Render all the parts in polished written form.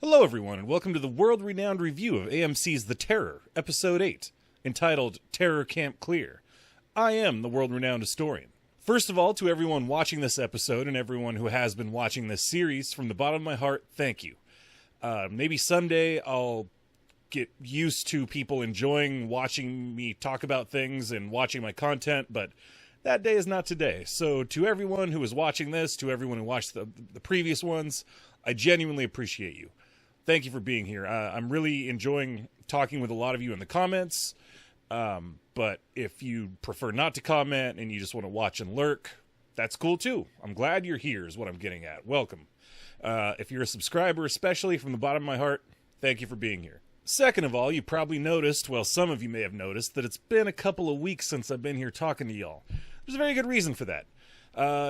Hello everyone, and welcome to the world-renowned review of AMC's The Terror, Episode 8, entitled Terror Camp Clear. I am the world-renowned historian. First of all, to everyone watching this episode and everyone who has been watching this series, from the bottom of my heart, thank you. Maybe someday I'll get used to people enjoying watching me talk about things and watching my content, but that day is not today. So to everyone who is watching this, to everyone who watched the previous ones, I genuinely appreciate you. Thank you for being here. I'm really enjoying talking with a lot of you in the comments, but if you prefer not to comment and you just want to watch and lurk, that's cool too. I'm glad you're here is what I'm getting at. Welcome. If you're a subscriber, especially from the bottom of my heart, thank you for being here. Second of all, you probably noticed, well, some of you may have noticed, that it's been a couple of weeks since I've been here talking to y'all. There's a very good reason for that.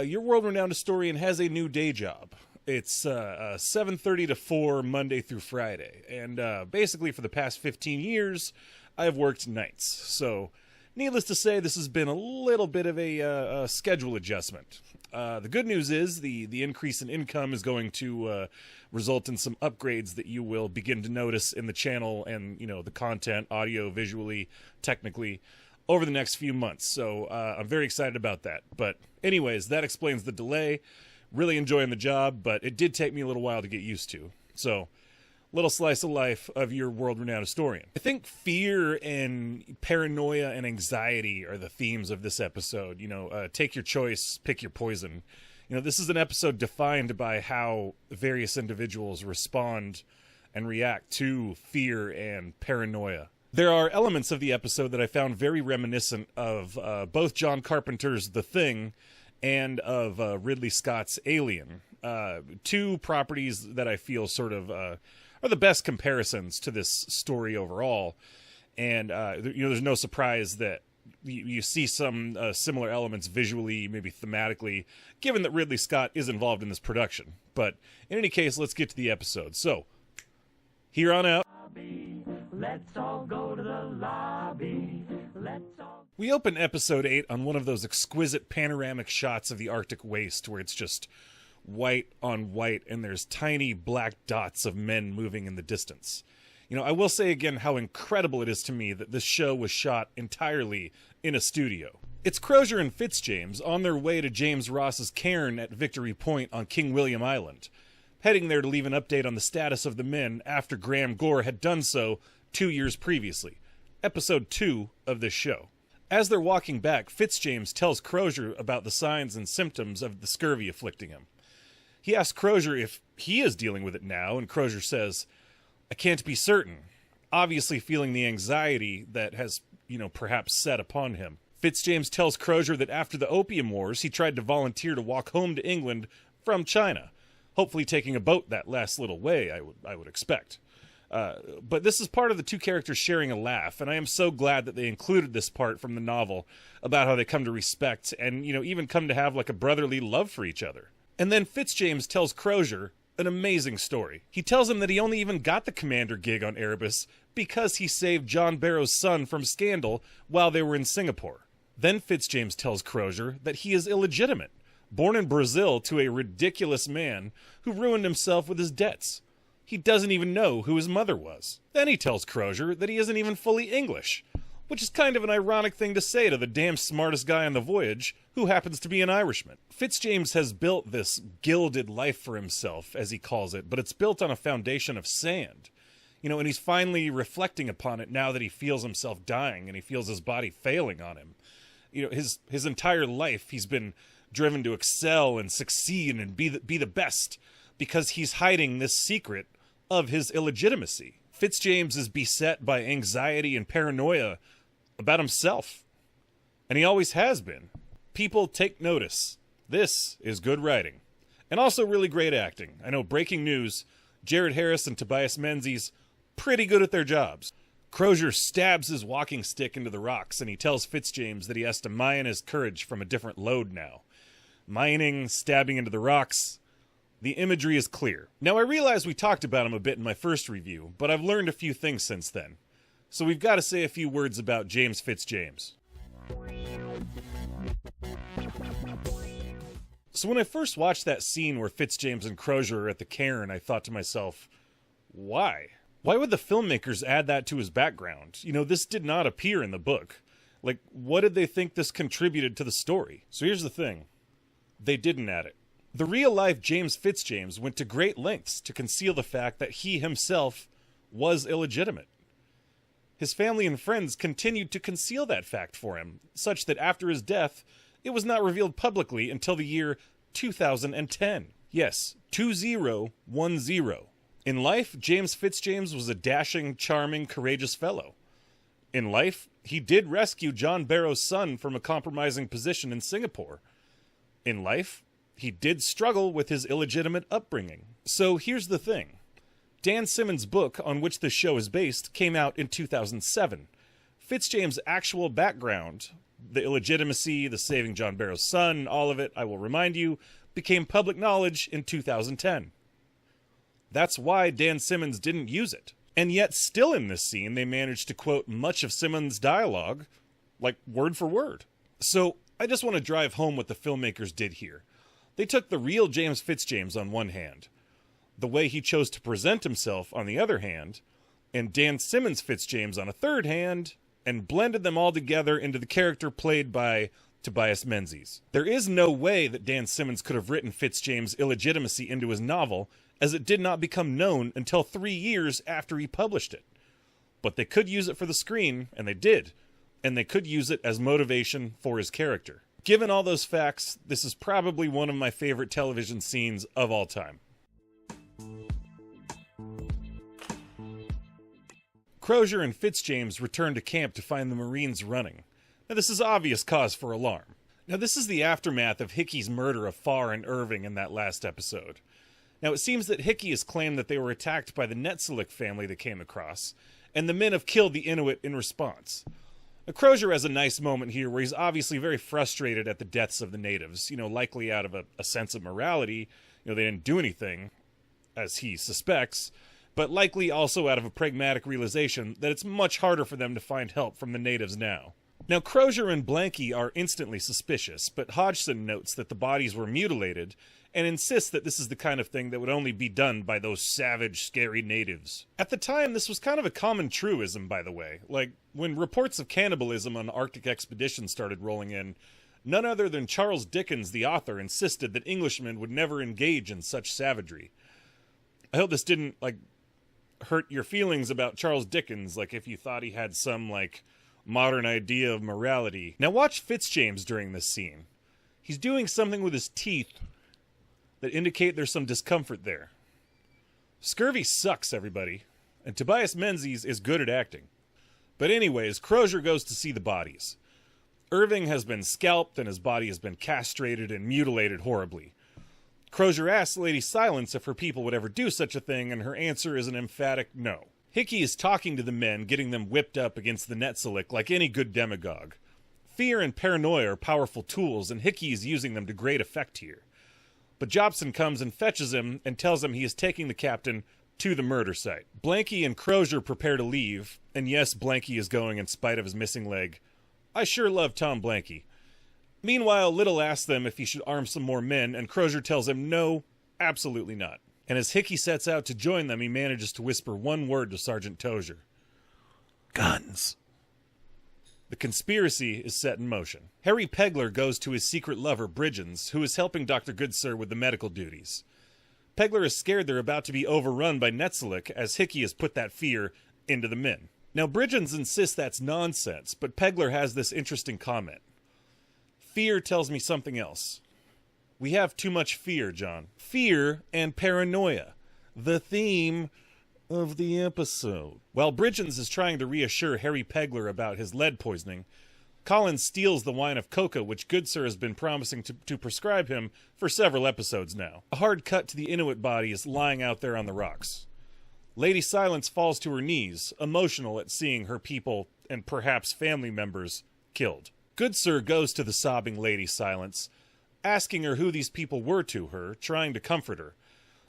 Your world-renowned historian has a new day job. It's 7:30 to 4 Monday through Friday, and basically for the past 15 years, I've worked nights. So, needless to say, this has been a little bit of a schedule adjustment. The good news is the increase in income is going to result in some upgrades that you will begin to notice in the channel and, you know, the content, audio, visually, technically, over the next few months. So I'm very excited about that. But anyways, that explains the delay. Really enjoying the job, but it did take me a little while to get used to. So, little slice of life of your world-renowned historian. I think fear and paranoia and anxiety are the themes of this episode. You know, take your choice, pick your poison. You know, this is an episode defined by how various individuals respond and react to fear and paranoia. There are elements of the episode that I found very reminiscent of both John Carpenter's The Thing and of Ridley Scott's Alien. Two properties that I feel sort of are the best comparisons to this story overall. And, you know, there's no surprise that you see some similar elements visually, maybe thematically, given that Ridley Scott is involved in this production. But in any case, let's get to the episode. So, here on out. Let's all go to the lobby. We open episode 8 on one of those exquisite panoramic shots of the Arctic waste where it's just white on white and there's tiny black dots of men moving in the distance. You know, I will say again how incredible it is to me that this show was shot entirely in a studio. It's Crozier and Fitz on their way to James Ross's cairn at Victory Point on King William Island, heading there to leave an update on the status of the men after Graham Gore had done so 2 years previously. Episode 2 of this show. As they're walking back, Fitzjames tells Crozier about the signs and symptoms of the scurvy afflicting him. He asks Crozier if he is dealing with it now, and Crozier says, "I can't be certain," obviously feeling the anxiety that has, you know, perhaps set upon him. Fitzjames tells Crozier that after the Opium Wars, he tried to volunteer to walk home to England from China, hopefully taking a boat that last little way, I would expect. But this is part of the two characters sharing a laugh, and I am so glad that they included this part from the novel about how they come to respect and, you know, even come to have like a brotherly love for each other. And then Fitzjames tells Crozier an amazing story. He tells him that he only even got the commander gig on Erebus because he saved John Barrow's son from scandal while they were in Singapore. Then Fitzjames tells Crozier that he is illegitimate, born in Brazil to a ridiculous man who ruined himself with his debts. He doesn't even know who his mother was. Then he tells Crozier that he isn't even fully English, which is kind of an ironic thing to say to the damn smartest guy on the voyage, who happens to be an Irishman. Fitzjames has built this gilded life for himself, as he calls it, but it's built on a foundation of sand. You know, and he's finally reflecting upon it now that he feels himself dying and he feels his body failing on him. You know, his entire life he's been driven to excel and succeed and be the best because he's hiding this secret of his illegitimacy. Fitzjames is beset by anxiety and paranoia about himself. And he always has been. People take notice. This is good writing. And also really great acting. I know, breaking news, Jared Harris and Tobias Menzies, pretty good at their jobs. Crozier stabs his walking stick into the rocks and he tells Fitzjames that he has to mine his courage from a different load now. Mining, stabbing into the rocks. The imagery is clear. Now, I realize we talked about him a bit in my first review, but I've learned a few things since then. So we've got to say a few words about James Fitzjames. So when I first watched that scene where Fitzjames and Crozier are at the cairn, I thought to myself, Why? Why would the filmmakers add that to his background? You know, this did not appear in the book. Like, what did they think this contributed to the story? So here's the thing. They didn't add it. The real-life James Fitzjames went to great lengths to conceal the fact that he himself was illegitimate. His family and friends continued to conceal that fact for him, such that after his death, it was not revealed publicly until the year 2010. Yes, 2010. In life, James Fitzjames was a dashing, charming, courageous fellow. In life, he did rescue John Barrow's son from a compromising position in Singapore. In life, he did struggle with his illegitimate upbringing. So here's the thing. Dan Simmons' book, on which the show is based, came out in 2007. Fitzjames' actual background, the illegitimacy, the saving John Barrow's son, all of it, I will remind you, became public knowledge in 2010. That's why Dan Simmons didn't use it. And yet, still in this scene, they managed to quote much of Simmons' dialogue, like word for word. So, I just want to drive home what the filmmakers did here. They took the real James Fitzjames on one hand, the way he chose to present himself on the other hand, and Dan Simmons' Fitzjames on a third hand, and blended them all together into the character played by Tobias Menzies. There is no way that Dan Simmons could have written Fitzjames' illegitimacy into his novel, as it did not become known until 3 years after he published it. But they could use it for the screen, and they did, and they could use it as motivation for his character. Given all those facts, this is probably one of my favorite television scenes of all time. Crozier and Fitzjames return to camp to find the Marines running. Now, this is obvious cause for alarm. Now, this is the aftermath of Hickey's murder of Farr and Irving in that last episode. Now, it seems that Hickey has claimed that they were attacked by the Netzelik family they came across, and the men have killed the Inuit in response. Now, Crozier has a nice moment here where he's obviously very frustrated at the deaths of the natives, likely out of a sense of morality. They didn't do anything, as he suspects, but likely also out of a pragmatic realization that it's much harder for them to find help from the natives now. Now, Crozier and Blanky are instantly suspicious, but Hodgson notes that the bodies were mutilated and insists that this is the kind of thing that would only be done by those savage, scary natives. At the time, this was kind of a common truism, by the way. Like, when reports of cannibalism on Arctic expeditions started rolling in, none other than Charles Dickens, the author, insisted that Englishmen would never engage in such savagery. I hope this didn't, hurt your feelings about Charles Dickens, if you thought he had some, modern idea of morality. Now watch Fitzjames during this scene. He's doing something with his teeth that indicate there's some discomfort there. Scurvy sucks, everybody, and Tobias Menzies is good at acting. But anyways, Crozier goes to see the bodies. Irving has been scalped and his body has been castrated and mutilated horribly. Crozier asks Lady Silence if her people would ever do such a thing, and her answer is an emphatic no. Hickey is talking to the men, getting them whipped up against the Netzelik like any good demagogue. Fear and paranoia are powerful tools, and Hickey is using them to great effect here. But Jobson comes and fetches him and tells him he is taking the captain to the murder site. Blanky and Crozier prepare to leave, and yes, Blanky is going in spite of his missing leg. I sure love Tom Blanky. Meanwhile, Little asks them if he should arm some more men, and Crozier tells him no, absolutely not. And as Hickey sets out to join them, he manages to whisper one word to Sergeant Tozier. Guns. The conspiracy is set in motion. Harry Pegler goes to his secret lover, Bridgens, who is helping Dr. Goodsir with the medical duties. Pegler is scared they're about to be overrun by Netzelik, as Hickey has put that fear into the men. Now, Bridgens insists that's nonsense, but Pegler has this interesting comment. Fear tells me something else. We have too much fear, John. Fear and paranoia. The theme of the episode. While Bridgens is trying to reassure Harry Pegler about his lead poisoning, Collins steals the wine of coca which Goodsir has been promising to prescribe him for several episodes now. A hard cut to the Inuit bodies lying out there on the rocks. Lady Silence falls to her knees, emotional at seeing her people and perhaps family members killed. Goodsir goes to the sobbing Lady Silence, asking her who these people were to her, trying to comfort her.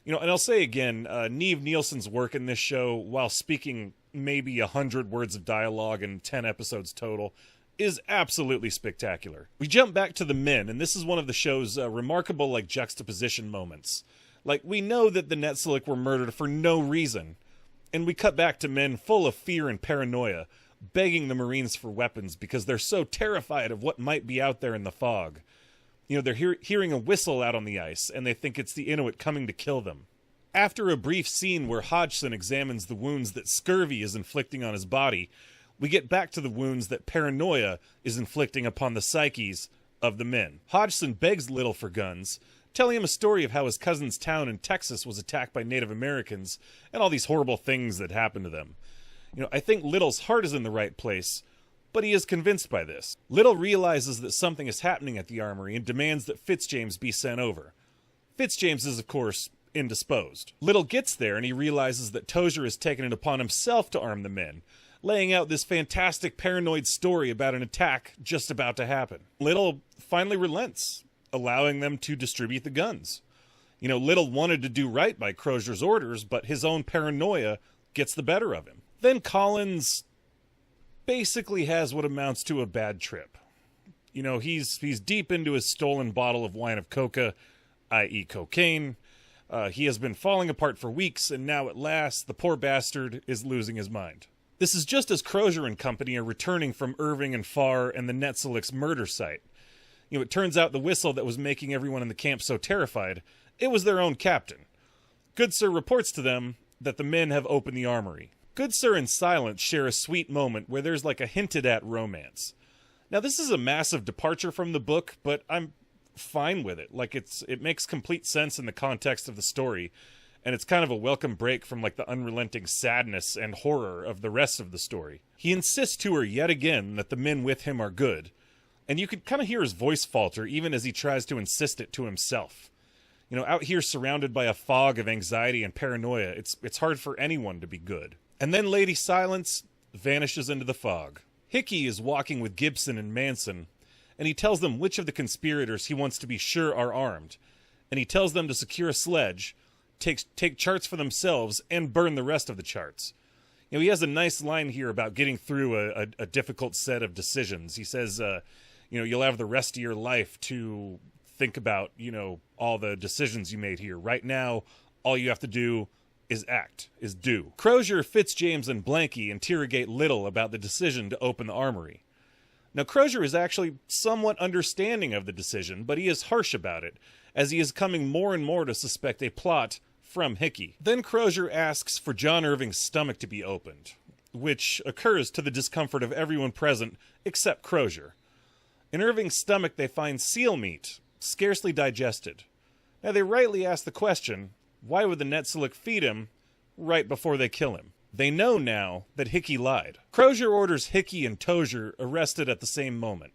And I'll say again, Neve Nielsen's work in this show, while speaking maybe 100 words of dialogue in 10 episodes total, is absolutely spectacular. We jump back to the men, and this is one of the show's remarkable juxtaposition moments. We know that the Netzelik were murdered for no reason, And we cut back to men full of fear and paranoia, begging the Marines for weapons because they're so terrified of what might be out there in the fog. You know, they're hearing a whistle out on the ice, and they think it's the Inuit coming to kill them. After a brief scene where Hodgson examines the wounds that Scurvy is inflicting on his body, we get back to the wounds that paranoia is inflicting upon the psyches of the men. Hodgson begs Little for guns, telling him a story of how his cousin's town in Texas was attacked by Native Americans and all these horrible things that happened to them. You know, I think Little's heart is in the right place, but he is convinced by this. Little realizes that something is happening at the armory and demands that Fitzjames be sent over. Fitzjames is, of course, indisposed. Little gets there and he realizes that Tozier has taken it upon himself to arm the men, laying out this fantastic paranoid story about an attack just about to happen. Little finally relents, allowing them to distribute the guns. You know, Little wanted to do right by Crozier's orders, but his own paranoia gets the better of him. Then Collins basically has what amounts to a bad trip. You know, he's deep into his stolen bottle of wine of coca, i.e. cocaine. He has been falling apart for weeks, and now at last, the poor bastard is losing his mind. This is just as Crozier and company are returning from Irving and Farr and the Netzelik's murder site. You know, it turns out the whistle that was making everyone in the camp so terrified, it was their own captain. Good Sir reports to them that the men have opened the armory. Good Sir and Silence share a sweet moment where there's like a hinted at romance. Now, this is a massive departure from the book, but I'm fine with it. Like, it makes complete sense in the context of the story, and it's kind of a welcome break from like the unrelenting sadness and horror of the rest of the story. He insists to her yet again that the men with him are good, and you could kind of hear his voice falter even as he tries to insist it to himself. You know, out here surrounded by a fog of anxiety and paranoia, it's hard for anyone to be good. And then Lady Silence vanishes into the fog. Hickey is walking with Gibson and Manson, and he tells them which of the conspirators he wants to be sure are armed, and he tells them to secure a sledge, take charts for themselves, and burn the rest of the charts. You know, he has a nice line here about getting through a difficult set of decisions. He says, you know, you'll have the rest of your life to think about, you know, all the decisions you made here. Right now, all you have to do is act, is do. Crozier, Fitzjames, and Blanky interrogate Little about the decision to open the armory. Now, Crozier is actually somewhat understanding of the decision, but he is harsh about it, as he is coming more and more to suspect a plot from Hickey. Then Crozier asks for John Irving's stomach to be opened, which occurs to the discomfort of everyone present except Crozier. In Irving's stomach they find seal meat, scarcely digested. Now they rightly ask the question, why would the Netzelik feed him right before they kill him? They know now that Hickey lied. Crozier orders Hickey and Tozier arrested at the same moment,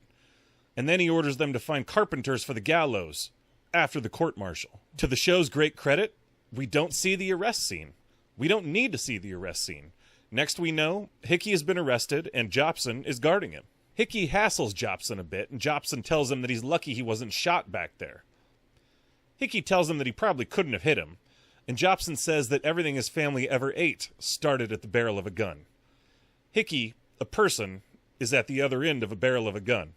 and then he orders them to find carpenters for the gallows after the court-martial. To the show's great credit, we don't see the arrest scene. We don't need to see the arrest scene. Next we know, Hickey has been arrested and Jopson is guarding him. Hickey hassles Jopson a bit, and Jopson tells him that he's lucky he wasn't shot back there. Hickey tells him that he probably couldn't have hit him, and Jopson says that everything his family ever ate started at the barrel of a gun. Hickey, a person, is at the other end of a barrel of a gun.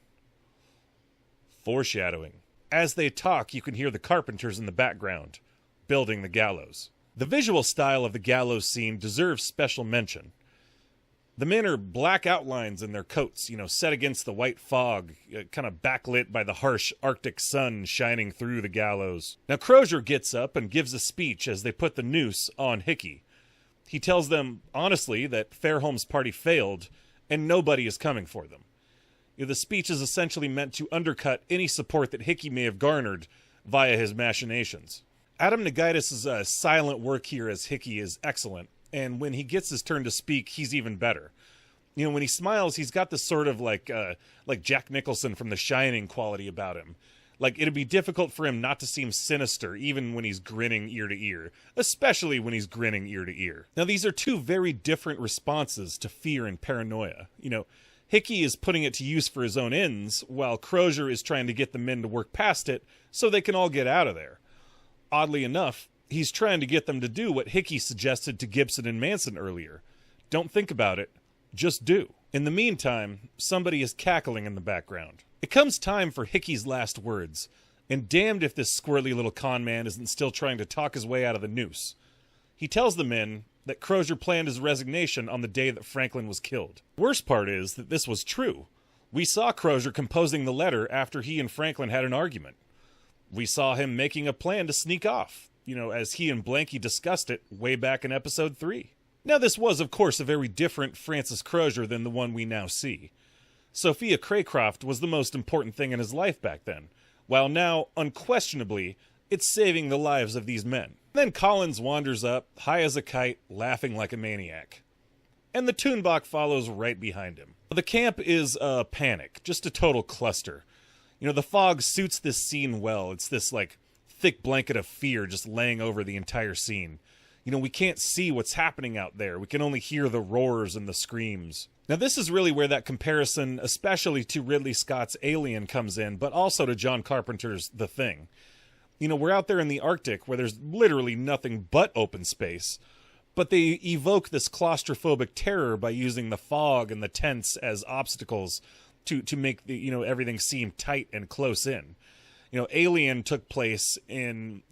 Foreshadowing. As they talk, you can hear the carpenters in the background, building the gallows. The visual style of the gallows scene deserves special mention. The men are black outlines in their coats, you know, set against the white fog, kind of backlit by the harsh Arctic sun shining through the gallows. Now Crozier gets up and gives a speech as they put the noose on Hickey. He tells them, honestly, that Fairholme's party failed and nobody is coming for them. You know, the speech is essentially meant to undercut any support that Hickey may have garnered via his machinations. Adam Nagaitis' silent work here as Hickey is excellent, and when he gets his turn to speak, he's even better. You know, when he smiles, he's got this sort of like Jack Nicholson from The Shining quality about him. Like, it'd be difficult for him not to seem sinister, even when he's grinning ear to ear, especially when he's grinning ear to ear. Now, these are two very different responses to fear and paranoia. You know, Hickey is putting it to use for his own ends, while Crozier is trying to get the men to work past it so they can all get out of there. Oddly enough, he's trying to get them to do what Hickey suggested to Gibson and Manson earlier. Don't think about it, just do. In the meantime, somebody is cackling in the background. It comes time for Hickey's last words, and damned if this squirrely little con man isn't still trying to talk his way out of the noose. He tells the men that Crozier planned his resignation on the day that Franklin was killed. Worst part is that this was true. We saw Crozier composing the letter after he and Franklin had an argument. We saw him making a plan to sneak off, as he and Blanky discussed it way back in episode 3. Now this was, of course, a very different Francis Crozier than the one we now see. Sophia Craycroft was the most important thing in his life back then, while now, unquestionably, it's saving the lives of these men. Then Collins wanders up, high as a kite, laughing like a maniac. And the Toonbock follows right behind him. The camp is a panic, just a total cluster. The fog suits this scene well. It's this, thick blanket of fear just laying over the entire scene. We can't see what's happening out there. We can only hear the roars and the screams. Now, this is really where that comparison, especially to Ridley Scott's Alien, comes in, but also to John Carpenter's The Thing. We're out there in the Arctic where there's literally nothing but open space, but they evoke this claustrophobic terror by using the fog and the tents as obstacles to make the, everything seem tight and close in. Alien took place in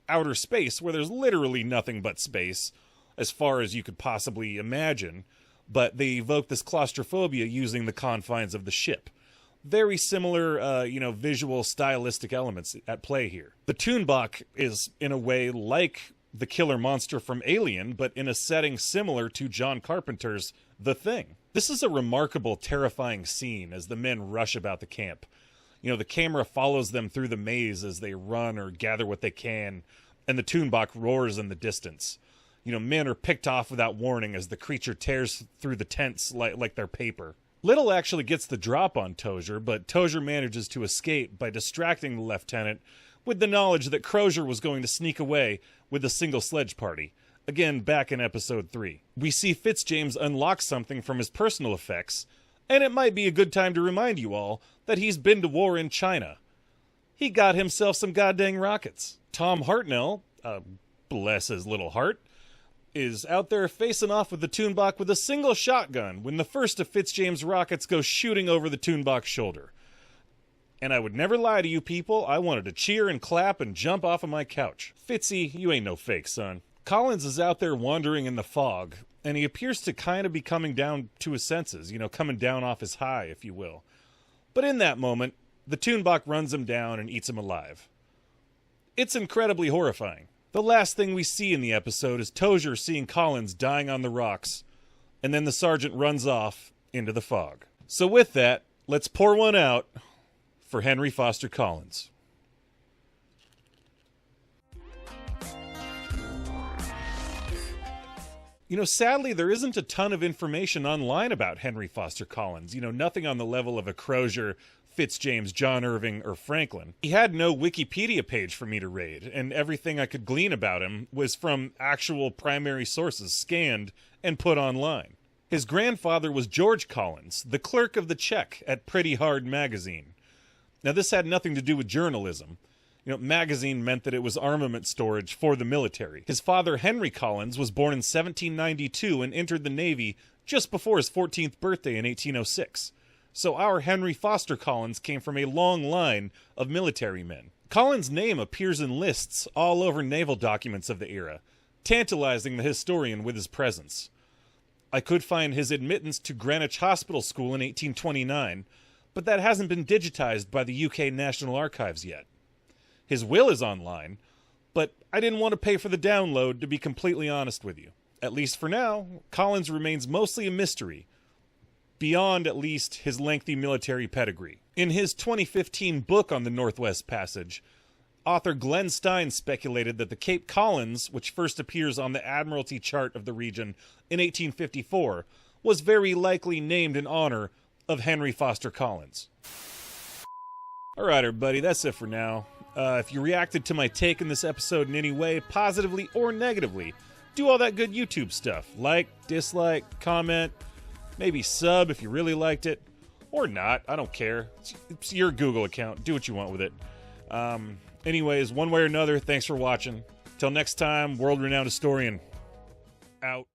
outer space where there's literally nothing but space as far as you could possibly imagine, but they evoke this claustrophobia using the confines of the ship. Very similar, visual stylistic elements at play here. The Toonbock is, in a way, like the killer monster from Alien, but in a setting similar to John Carpenter's The Thing. This is a remarkable, terrifying scene as the men rush about the camp. The camera follows them through the maze as they run or gather what they can, and the Toonbock roars in the distance. Men are picked off without warning as the creature tears through the tents like they're paper. Little actually gets the drop on Tozier, but Tozier manages to escape by distracting the lieutenant with the knowledge that Crozier was going to sneak away with a single sledge party. Again, back in episode 3. We see Fitzjames unlock something from his personal effects, and it might be a good time to remind you all that he's been to war in China. He got himself some goddamn rockets. Tom Hartnell, bless his little heart, is out there facing off with the Toonbock with a single shotgun when the first of Fitzjames' rockets goes shooting over the Toonbock's shoulder. And I would never lie to you people, I wanted to cheer and clap and jump off of my couch. Fitzy, you ain't no fake, son. Collins is out there wandering in the fog, and he appears to kind of be coming down to his senses, coming down off his high, if you will. But in that moment, the Toonbock runs him down and eats him alive. It's incredibly horrifying. The last thing we see in the episode is Tozier seeing Collins dying on the rocks, and then the sergeant runs off into the fog. So with that, let's pour one out for Henry Foster Collins. Sadly, there isn't a ton of information online about Henry Foster Collins. Nothing on the level of a Crozier, Fitzjames, John Irving, or Franklin. He had no Wikipedia page for me to raid, and everything I could glean about him was from actual primary sources scanned and put online. His grandfather was George Collins, the clerk of the check at Pretty Hard magazine. Now, this had nothing to do with journalism. Magazine meant that it was armament storage for the military. His father, Henry Collins, was born in 1792 and entered the Navy just before his 14th birthday in 1806. So our Henry Foster Collins came from a long line of military men. Collins' name appears in lists all over naval documents of the era, tantalizing the historian with his presence. I could find his admittance to Greenwich Hospital School in 1829, but that hasn't been digitized by the UK National Archives yet. His will is online, but I didn't want to pay for the download, to be completely honest with you. At least for now, Collins remains mostly a mystery, beyond at least his lengthy military pedigree. In his 2015 book on the Northwest Passage, author Glenn Stein speculated that the Cape Collins, which first appears on the Admiralty chart of the region in 1854, was very likely named in honor of Henry Foster Collins. Alright everybody, that's it for now. If you reacted to my take in this episode in any way, positively or negatively, do all that good YouTube stuff. Like, dislike, comment, maybe sub if you really liked it. Or not, I don't care. It's your Google account. Do what you want with it. Anyways, one way or another, thanks for watching. Till next time, world-renowned historian, out.